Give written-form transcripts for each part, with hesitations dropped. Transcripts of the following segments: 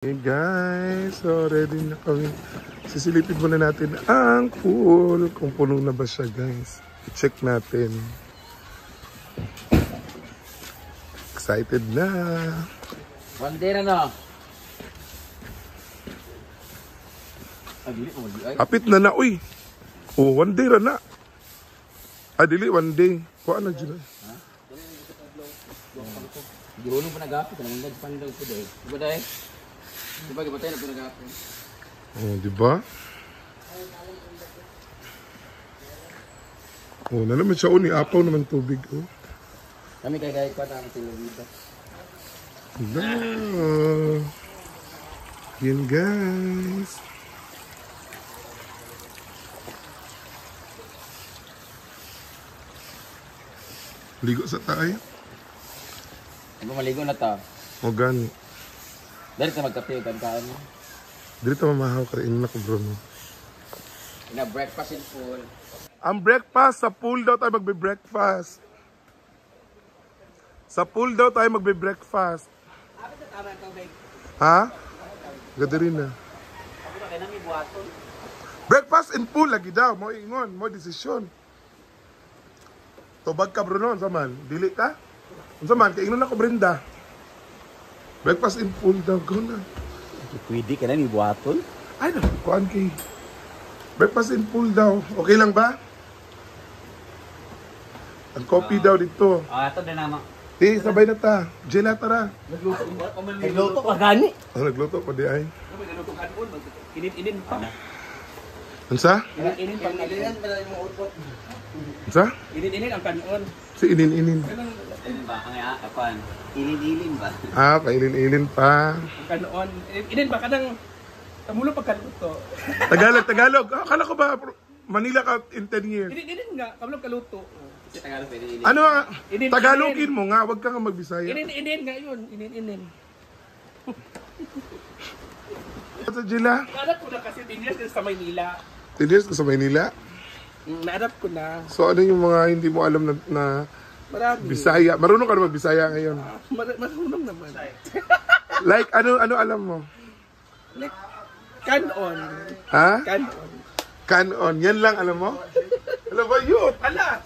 Hey guys, so ready na kami. Sisilipin muna natin ang pool. Kung puno na ba siya guys. I-check natin. Excited na. Bandera na. Kapit na na, uy. Oh, one day ra na. Dili, one day. Kuha na dyan. Gihulong pa nag-apit. Anong nagpandang ko dahil. Diba dahil? Diba gibatay na po nag-apit? Oh, diba? Oh, na naman siya. Oh, ni apaw naman tubig. Oh. Kami kay gayet pa na ang silogita. Na. Yan guys. Ligo sa tayo. Ano maligo na ta? O gani. Dahil ka magkape kan kaan mo. Dito mamahaw ka rin na ko bro. Ina breakfast in full. Ang breakfast, sa pool daw tayo magbe-breakfast. Sa pool daw tayo magbe-breakfast. Ha? Ganda rin na. Breakfast in pool lagi daw. Mo ingon, mo desisyon. Tubag ka Bruno, saman. Dili ka? Saman, kay ingon ako Brenda. Breakfast in pool daw, go na. Pwede ka na ni buhaton? Ay na, kuhaan kay. Breakfast in pool daw. Okay lang ba? Ang coffee daw dito. Ito na naman. Sabay na ta. Jela tara. Nagluto ka gani? Nagluto pa di ay. Nagluto ka doon. Inin pa. Ansa? Inin pa. Ansa? Inin ang kanon. Si inin-inin. Inin ba? Ang apan. Inin ba? Pailin-ilin pa. Ang kanon. Inin ba? Kanang tamulo pagkaluto. Tagalog. Akala ko ba Manila ka in 10 years? Inin nga. Kamulong kaluto. Tagalog pwede inin. Ano nga? Tagalogin mo nga. Huwag ka nga magbisaya. Inin nga yun. Inin. Sa Jela? Naadap ko na kasi 10 years sa Maynila. 10 years ka sa Maynila? Naadap ko na. So ano yung mga hindi mo alam na Marami. Bisaya? Marunong ka na magbisaya ngayon? Marunong naman. Like ano alam mo? Like, kanon. Ha? Kanon. Kanon. Yan lang alam mo? Alam bayot. Ala!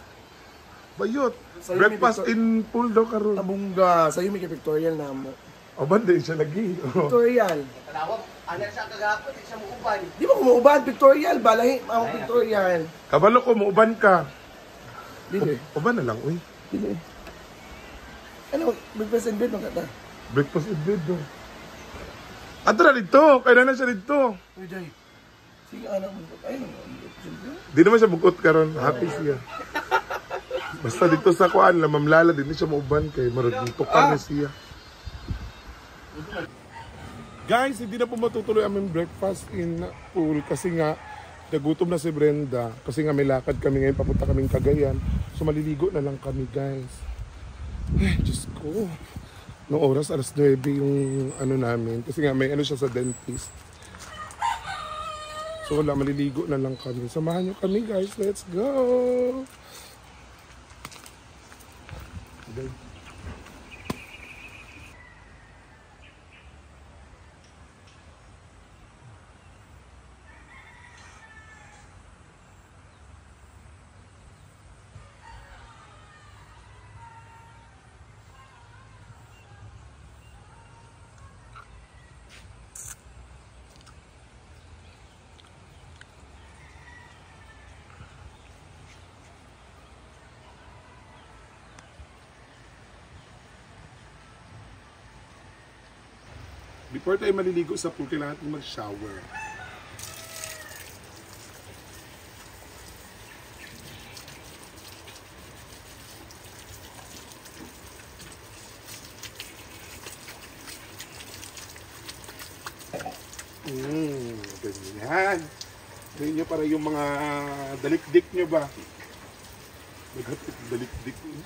Bayot. Breakfast in pool daw karon. Abungga, sa'yo may pictorial na mo. O banda siya lagi. Pictorial. Ano siya kagapon? Siya mo uban. Di ba kumuuban? Pictorial, balahi. Ang pictorial. Kabalo ko, muuban ka. Dili. Uban na lang, uy. Dili. Ano, breakfast in bed mo kata? Breakfast in bed daw. Ato na dito. Kaya na siya dito. Uy, Jay. Sige, anak mo. Ay, Di naman siya bugot karon. Happy siya. Basta dito sa kuan, lamamlala, din siya mauban kay marunong tukar na siya. Guys, hindi na po matutuloy aming breakfast in pool kasi nga nagutom na si Brenda kasi nga may lakad kami ngayon, papunta kaming Cagayan. So maliligo na lang kami guys. Ay, Diyos ko. Noong oras, alas 9 yung ano namin kasi nga may ano siya sa dentist. So wala, maliligo na lang kami. Samahan nyo kami guys, let's go! Okay. Before tayo maliligo sa pool, kailangan natin mag-shower. Ganyan. Ganyan nyo para yung mga dalikdik nyo ba? Naghatid dalikdik nyo.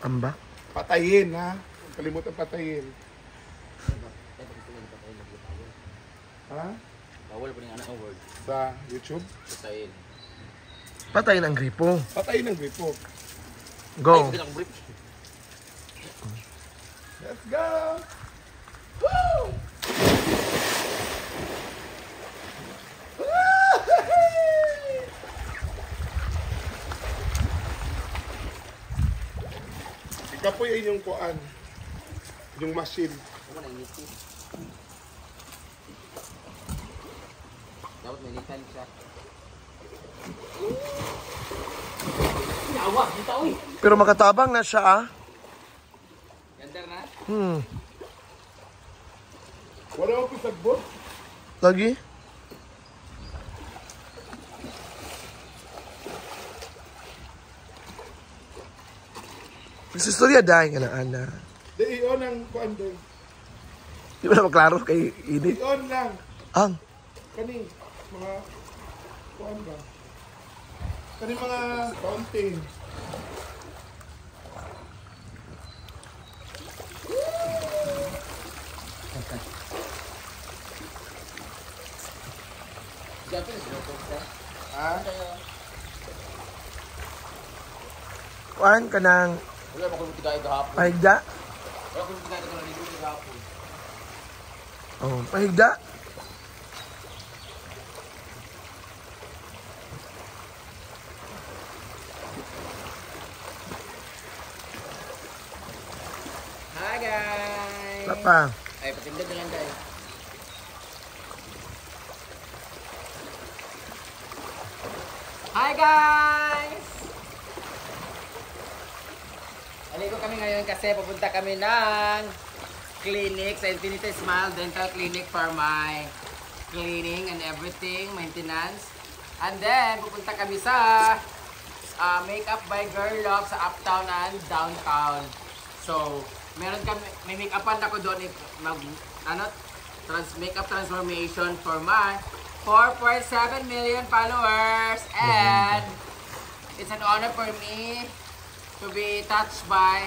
Amba? Patayin, ha? Kalimutan patayin. Ha? Bawal po yung anak ng word. Sa YouTube? Patayin. Patayin ang gripo. Patayin ang gripo. Go. Ay, ang brief. Let's go! Woo! Ikapoy ay yung kuan. Yung machine. Ano na initin? Dapat may initan siya. Nawa, dito uy! Pero makatabang na siya ah. Gandar na? Wala ko pisagbot. Lagi? Nagsistorya dahil nga na ana. Di i-on ang kuan doon. Di ba na maklaro kay Ini? I-on lang. Ang? Kani, mga kuan ba? Kani mga fountain. Siyempre, siyempre. Ha? Kuan ka ng Wala mo kung tigay kahapon. pahigda? Wala kung tigay kahapon. Oh, pahigda? Hi guys! Wala pa. Ay, patindad na lang guys. Hi guys! Aligo kami ngayon kasi pupunta kami ng clinic sa Infinity Smile Dental Clinic for my cleaning and everything, maintenance. And then, pupunta kami sa Makeup by Girl Love sa Uptown and Downtown. So, meron kami, may make-upan ako doon, makeup transformation for my 4.7 million followers. And it's an honor for me to be touched by,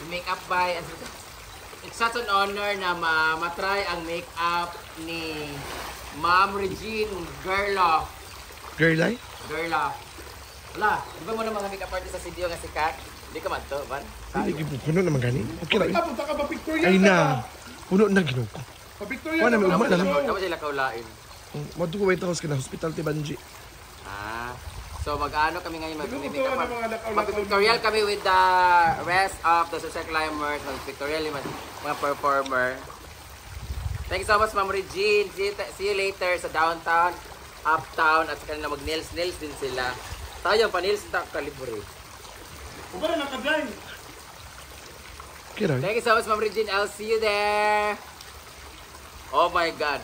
makeup by, it's such an honor na matry ang makeup ni Ma'am Regine Gerloff. Girlay? Gerloff. Wala, di ba mo na mga makeup artist sa studio nga sikat? Hindi ka man to, Van? Hindi, puno naman gani. Okay lang. Punta ka ba Victoria? Ay na. Puno na ginoo ko. Pa Victoria. Wala, may ugma na lang. Dapat sila kaulain. Madu ko White House ka na hospital ti Banji. So mag-ano kami ngayon, Pinupuntuhan ng mga lakaw-lakaw. mag-pictorial kami with the rest of the social climbers, mag-pictorial yung mga performer. Thank you so much, Ma'am Regine. See you later sa downtown, uptown, at sa kanila mag-nails din sila. Tayo, pa-nails na kalibre. O ba na nakadrive? Kira. Thank you so much, Ma'am Regine. I'll see you there. Oh my God.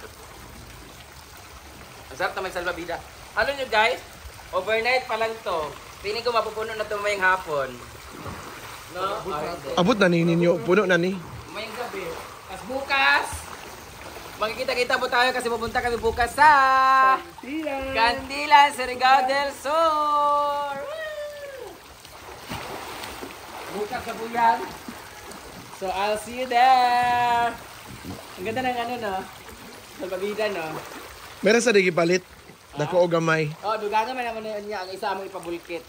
Ang sarap naman salvabida. Ano nyo guys? Overnight pa lang to. Piling ko mapupuno na ito mayang hapon. No? Abot na ni ninyo. Puno na ni. Mayang gabi. Tapos bukas, magkikita-kita po tayo kasi pupunta kami bukas sa Candilan, Surigao del Sur. Bukas sa Buyan. So I'll see you there. Ang ganda ng ano no? Salvabida no? Meron sa digi palit. Dako o gamay. Oh, dugangan man naman niya ang isa mo ipabulkit.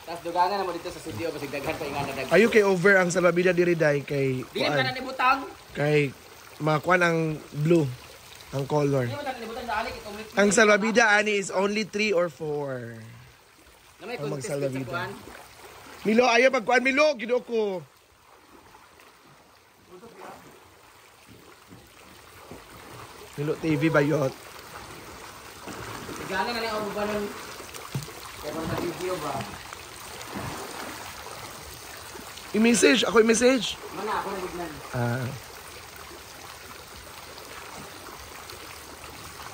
Tapos dugangan naman dito sa studio kasi daghan pa ingana daghan. Ayo kay over ang salabida diri day kay Dili man na nibutang. kay makuan ang blue ang color. Dili man na nibutang dali kay kumlit. Ang salabida ani is only 3 or 4. Na may ang contest magsalabida. sa kuan. Milo ayo pagkuan Milo gido ko. Milo TV bayot. Gana na lang ako ba nun? Kaya pang video ba? I-message ako i-message. Mana ako nagignan.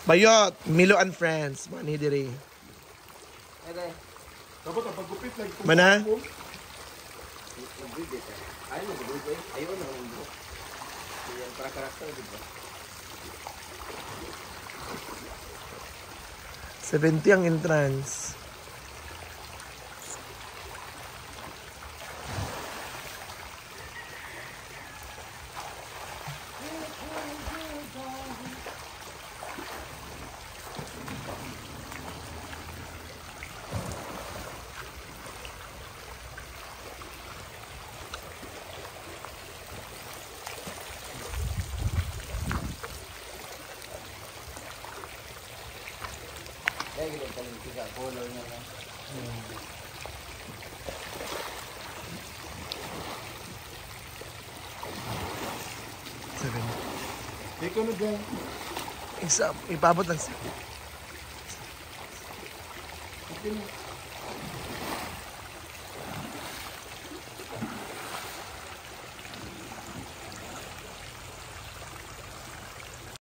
Bayot, Milo and friends, mani diri. Okay. Dapat ang pagupit like Mana? Ayaw mo ba? Ayaw na mo. Yan para karakter dito. 70 ang entrance. Dahil gila paling sa color na lang. Seven. Ikaw na dyan. Isa, ipabot lang siya. Okay na.